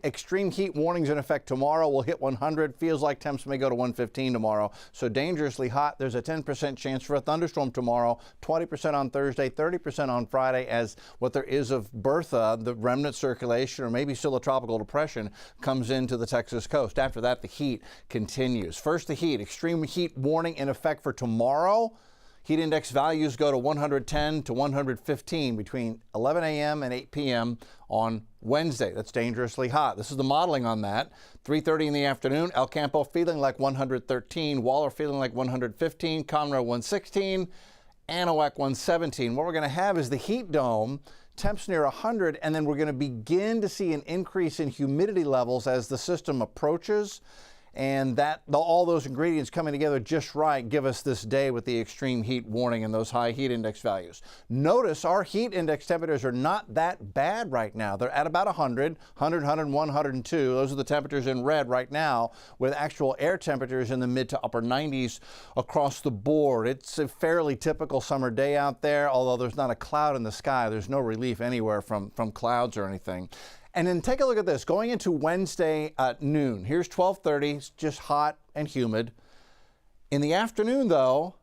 Extreme heat warnings in effect tomorrow. Will hit 100. Feels like temps may go to 115 tomorrow. So dangerously hot. There's a 10% chance for a thunderstorm tomorrow, 20% on Thursday, 30% on Friday, as what there is of Bertha, the remnant circulation, or maybe still a tropical depression, comes into the Texas coast. After that, the heat continues. First, the heat. Extreme heat warning in effect for tomorrow. Heat index values go to 110 to 115 between 11 a.m. and 8 p.m. on Wednesday. That's dangerously hot. This is the modeling on that. 3:30 in the afternoon, El Campo feeling like 113, Waller feeling like 115, Conroe 116, Anahuac 117. What we're going to have is the heat dome, temps near 100, and then we're going to begin to see an increase in humidity levels as the system approaches. And all those ingredients coming together just right give us this day with the extreme heat warning and those high heat index values. Notice our heat index temperatures are not that bad right now. They're at about 100, 101, 102. Those are the temperatures in red right now, with actual air temperatures in the mid to upper 90s across the board. It's a fairly typical summer day out there, although there's not a cloud in the sky. There's no relief anywhere from clouds or anything. And then take a look at this. Going into Wednesday at noon, here's 12:30, it's just hot and humid. In the afternoon, though,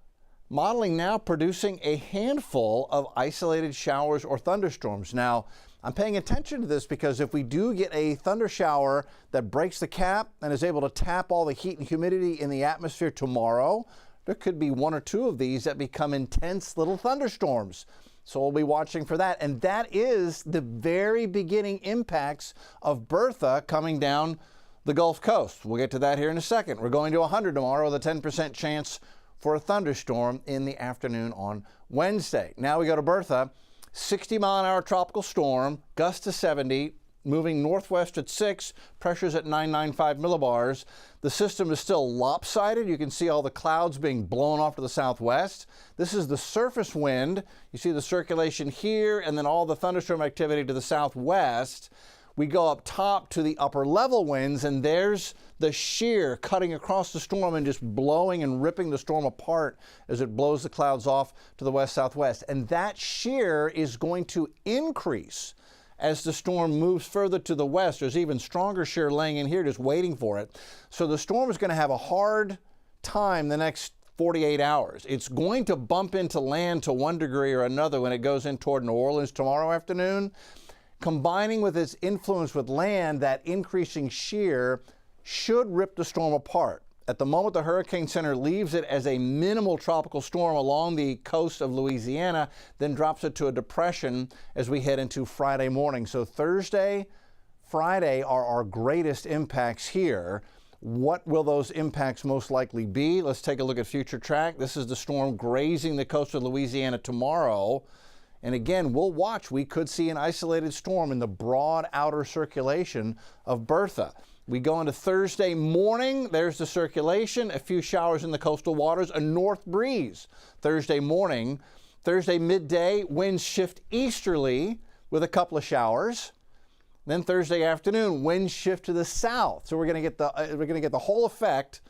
modeling now producing a handful of isolated showers or thunderstorms. Now, I'm paying attention to this because if we do get a thunder shower that breaks the cap and is able to tap all the heat and humidity in the atmosphere tomorrow, there could be one or two of these that become intense little thunderstorms. So we'll be watching for that. And that is the very beginning impacts of Bertha coming down the Gulf Coast. We'll get to that here in a second. We're going to 100 tomorrow with a 10% chance for a thunderstorm in the afternoon on Wednesday. Now we go to Bertha, 60-mile-an-hour tropical storm, gust to 70, moving northwest at 6, pressures at 995 millibars. The system is still lopsided. You can see all the clouds being blown off to the southwest. This is the surface wind. You see the circulation here and then all the thunderstorm activity to the southwest. We go up top to the upper level winds, and there's the shear cutting across the storm and just blowing and ripping the storm apart as it blows the clouds off to the west-southwest. And that shear is going to increase as the storm moves further to the west. There's even stronger shear laying in here just waiting for it. So the storm is going to have a hard time the next 48 hours. It's going to bump into land to one degree or another when it goes in toward New Orleans tomorrow afternoon. Combining with its influence with land, that increasing shear should rip the storm apart. At the moment, the Hurricane Center leaves it as a minimal tropical storm along the coast of Louisiana, then drops it to a depression as we head into Friday morning. So Thursday, Friday are our greatest impacts here. What will those impacts most likely be? Let's take a look at future track. This is the storm grazing the coast of Louisiana tomorrow. And again, we'll watch. We could see an isolated storm in the broad outer circulation of Bertha. We go into Thursday morning. There's the circulation, a few showers in the coastal waters, a north breeze Thursday morning. Thursday midday, winds shift easterly with a couple of showers. Then Thursday afternoon, winds shift to the south. So we're going to get the whole effect,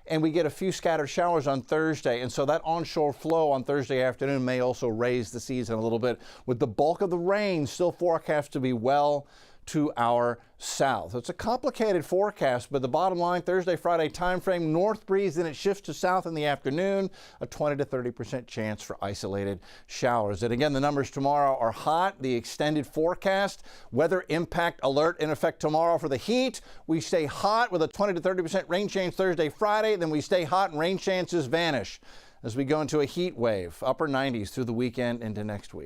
and we get a few scattered showers on Thursday. And so that onshore flow on Thursday afternoon may also raise the season a little bit, with the bulk of the rain still forecast to be well to our south. It's a complicated forecast, but the bottom line, Thursday, Friday time frame, north breeze, then it shifts to south in the afternoon, a 20 to 30% chance for isolated showers. And again, the numbers tomorrow are hot. The extended forecast, weather impact alert in effect tomorrow for the heat. We stay hot with a 20 to 30% rain chance Thursday, Friday, then we stay hot and rain chances vanish as we go into a heat wave, upper 90s through the weekend into next week.